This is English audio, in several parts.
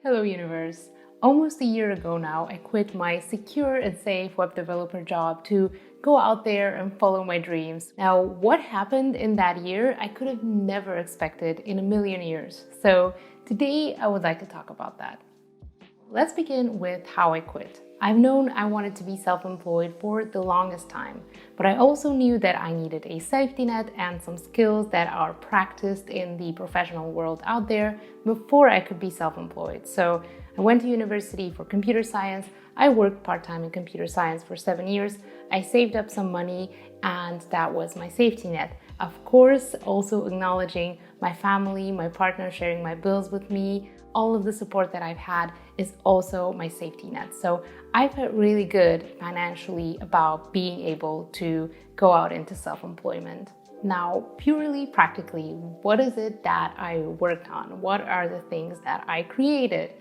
Hello universe! Almost a year ago now, I quit my secure and safe web developer job to go out there and follow my dreams. Now, what happened in that year, I could have never expected in a million years. So today I would like to talk about that. Let's begin with how I quit. I've known I wanted to be self-employed for the longest time, but I also knew that I needed a safety net and some skills that are practiced in the professional world out there before I could be self-employed. So I went to university for computer science. I worked part-time in computer science for 7 years. I saved up some money and that was my safety net. Of course, also acknowledging my family, my partner sharing my bills with me, all of the support that I've had is also my safety net. So I felt really good financially about being able to go out into self-employment. Now, purely practically, what is it that I worked on? What are the things that I created?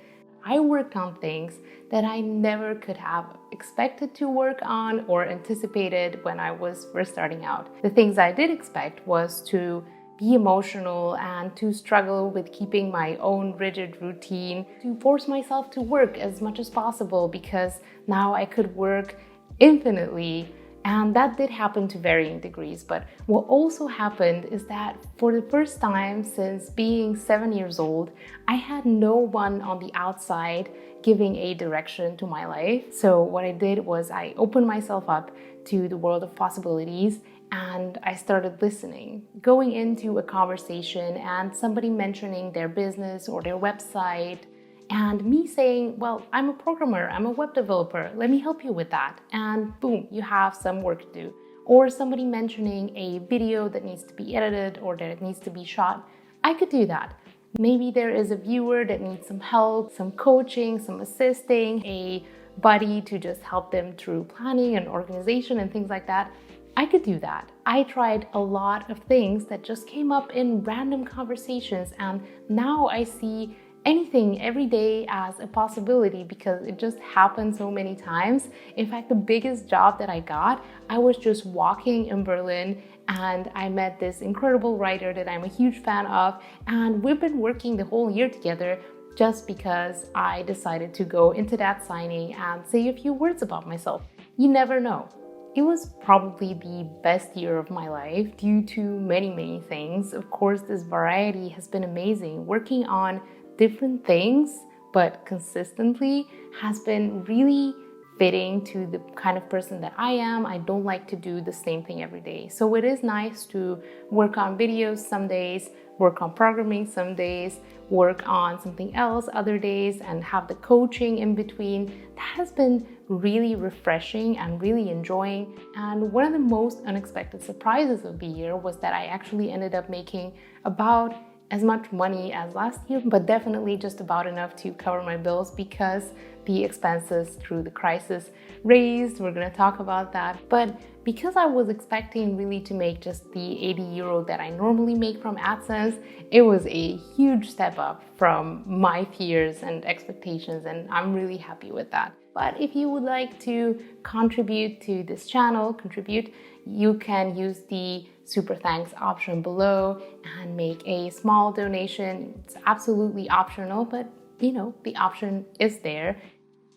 I worked on things that I never could have expected to work on or anticipated when I was first starting out. The things I did expect was to be emotional and to struggle with keeping my own rigid routine, to force myself to work as much as possible because now I could work infinitely. And that did happen to varying degrees. But what also happened is that for the first time since being 7 years old, I had no one on the outside giving a direction to my life. So what I did was I opened myself up to the world of possibilities and I started listening, going into a conversation and somebody mentioning their business or their website and me saying, well, I'm a programmer, I'm a web developer, let me help you with that. And boom, you have some work to do. Or somebody mentioning a video that needs to be edited or that it needs to be shot, I could do that. Maybe there is a viewer that needs some help, some coaching, some assisting, a buddy to just help them through planning and organization and things like that. I could do that. I tried a lot of things that just came up in random conversations, and now I see anything every day as a possibility because it just happened so many times. In fact, the biggest job that I got, I was just walking in Berlin and I met this incredible writer that I'm a huge fan of, and we've been working the whole year together just because I decided to go into that signing and say a few words about myself. You never know. It was probably the best year of my life due to many things. Of course, this variety has been amazing. Working on different things, but consistently, has been really fitting to the kind of person that I am. I don't like to do the same thing every day. So it is nice to work on videos some days, work on programming some days, work on something else other days, and have the coaching in between. That has been really refreshing and really enjoying. And one of the most unexpected surprises of the year was that I actually ended up making about as much money as last year, but definitely just about enough to cover my bills because the expenses through the crisis raised. We're gonna talk about that. But because I was expecting really to make just the 80 euro that I normally make from AdSense, it was a huge step up from my fears and expectations, and I'm really happy with that. But if you would like to contribute to this channel, you can use the super thanks option below and make a small donation. It's absolutely optional, but you know, the option is there.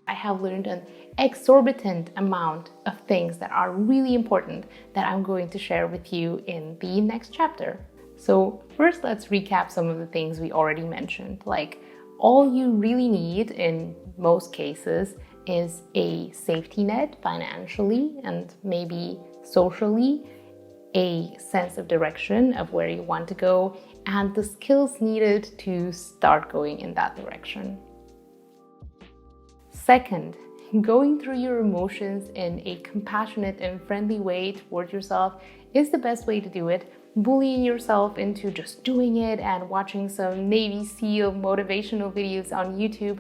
I have learned an exorbitant amount of things that are really important that I'm going to share with you in the next chapter. So first, let's recap some of the things we already mentioned. Like, all you really need in most cases is a safety net financially and maybe socially, a sense of direction of where you want to go, and the skills needed to start going in that direction. Second, going through your emotions in a compassionate and friendly way toward yourself is the best way to do it. Bullying yourself into just doing it and watching some Navy SEAL motivational videos on YouTube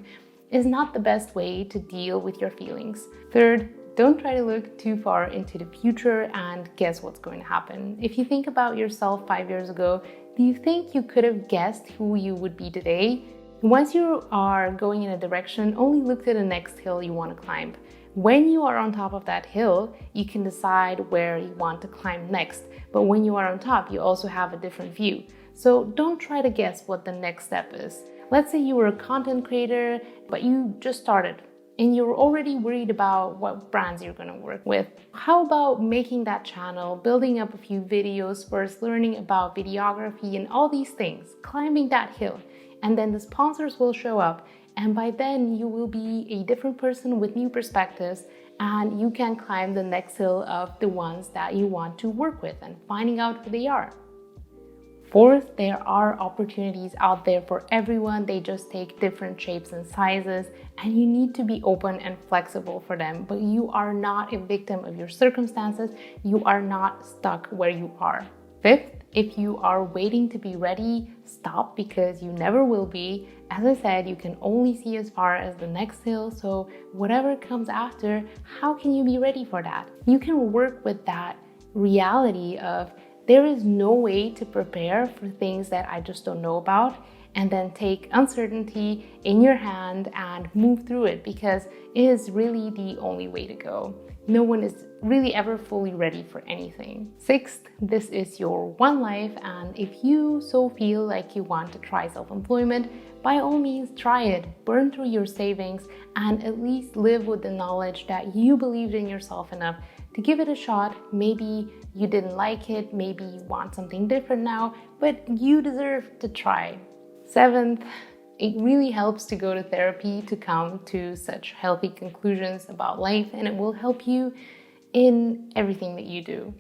is not the best way to deal with your feelings. Third, don't try to look too far into the future and guess what's going to happen. If you think about yourself 5 years ago, do you think you could have guessed who you would be today? Once you are going in a direction, only look to the next hill you want to climb. When you are on top of that hill, you can decide where you want to climb next. But when you are on top, you also have a different view. So don't try to guess what the next step is. Let's say you were a content creator, but you just started and you're already worried about what brands you're going to work with. How about making that channel, building up a few videos first, learning about videography and all these things, climbing that hill, and then the sponsors will show up, and by then you will be a different person with new perspectives, and you can climb the next hill of the ones that you want to work with and finding out who they are. Fourth, there are opportunities out there for everyone. They just take different shapes and sizes, and you need to be open and flexible for them. But you are not a victim of your circumstances. You are not stuck where you are. Fifth, if you are waiting to be ready, stop, because you never will be. As I said, you can only see as far as the next hill. So whatever comes after, how can you be ready for that? You can work with that reality of, there is no way to prepare for things that I just don't know about, and then take uncertainty in your hand and move through it, because it is really the only way to go. No one is really ever fully ready for anything. Sixth, this is your one life, and if you so feel like you want to try self-employment, by all means try it. Burn through your savings and at least live with the knowledge that you believed in yourself enough to give it a shot. Maybe you didn't like it, maybe you want something different now, but you deserve to try. Seventh, it really helps to go to therapy to come to such healthy conclusions about life, and it will help you in everything that you do.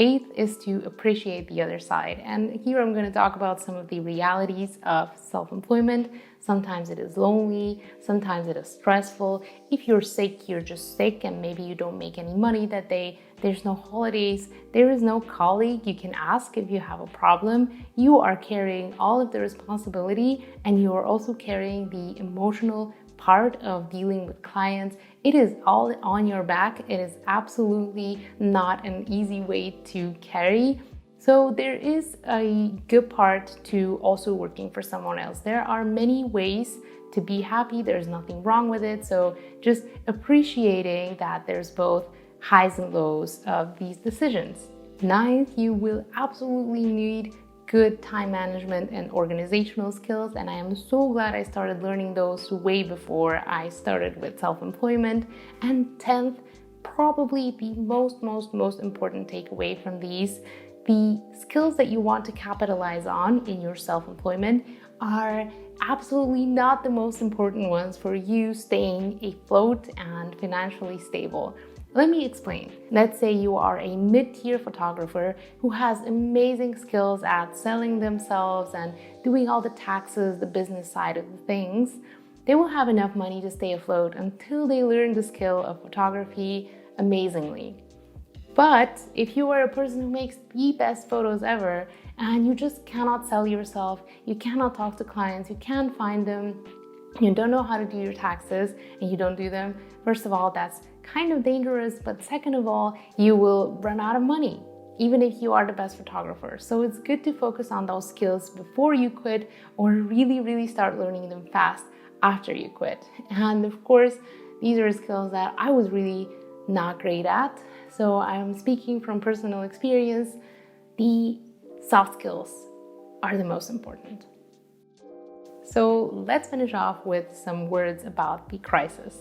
Eighth is to appreciate the other side. And here I'm going to talk about some of the realities of self-employment. Sometimes it is lonely, sometimes it is stressful. If you're sick, you're just sick, and maybe you don't make any money that day. There's no holidays, there is no colleague you can ask if you have a problem. You are carrying all of the responsibility, and you are also carrying the emotional part of dealing with clients. It is all on your back. It is absolutely not an easy weight to carry. So there is a good part to also working for someone else. There are many ways to be happy. There's nothing wrong with it. So just appreciating that there's both highs and lows of these decisions. Ninth, you will absolutely need good time management and organizational skills, and I am so glad I started learning those way before I started with self-employment. And 10th, probably the most important takeaway from these, the skills that you want to capitalize on in your self-employment are absolutely not the most important ones for you staying afloat and financially stable. Let me explain. Let's say you are a mid-tier photographer who has amazing skills at selling themselves and doing all the taxes, the business side of the things. They will have enough money to stay afloat until they learn the skill of photography amazingly. But if you are a person who makes the best photos ever and you just cannot sell yourself, you cannot talk to clients, you can't find them, you don't know how to do your taxes, and you don't do them, first of all, that's kind of dangerous, but second of all, you will run out of money, even if you are the best photographer. So it's good to focus on those skills before you quit, or really start learning them fast after you quit. And of course, these are skills that I was really not great at. So I'm speaking from personal experience. The soft skills are the most important. So let's finish off with some words about the crisis.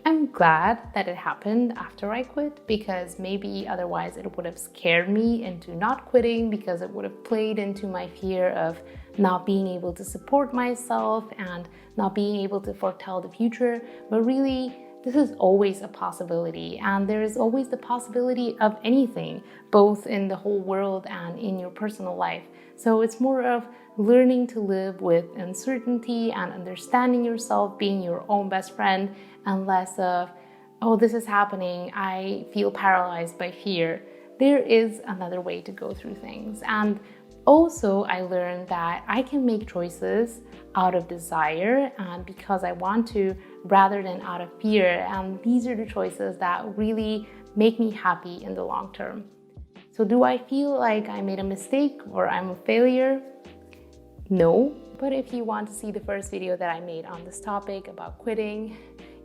I'm glad that it happened after I quit, because maybe otherwise it would have scared me into not quitting, because it would have played into my fear of not being able to support myself and not being able to foretell the future. But really, this is always a possibility, and there is always the possibility of anything, both in the whole world and in your personal life. So it's more of learning to live with uncertainty and understanding yourself, being your own best friend, and less of, oh, this is happening, I feel paralyzed by fear. There is another way to go through things. And also, I learned that I can make choices out of desire and because I want to, rather than out of fear. And these are the choices that really make me happy in the long term. So do I feel like I made a mistake or I'm a failure? No. But if you want to see the first video that I made on this topic about quitting,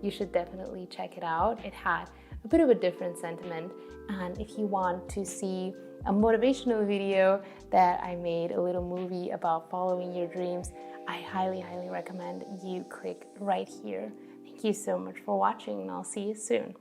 you should definitely check it out. It had a bit of a different sentiment. And if you want to see a motivational video that I made, a little movie about following your dreams, I highly, highly recommend you click right here. Thank you so much for watching, and I'll see you soon.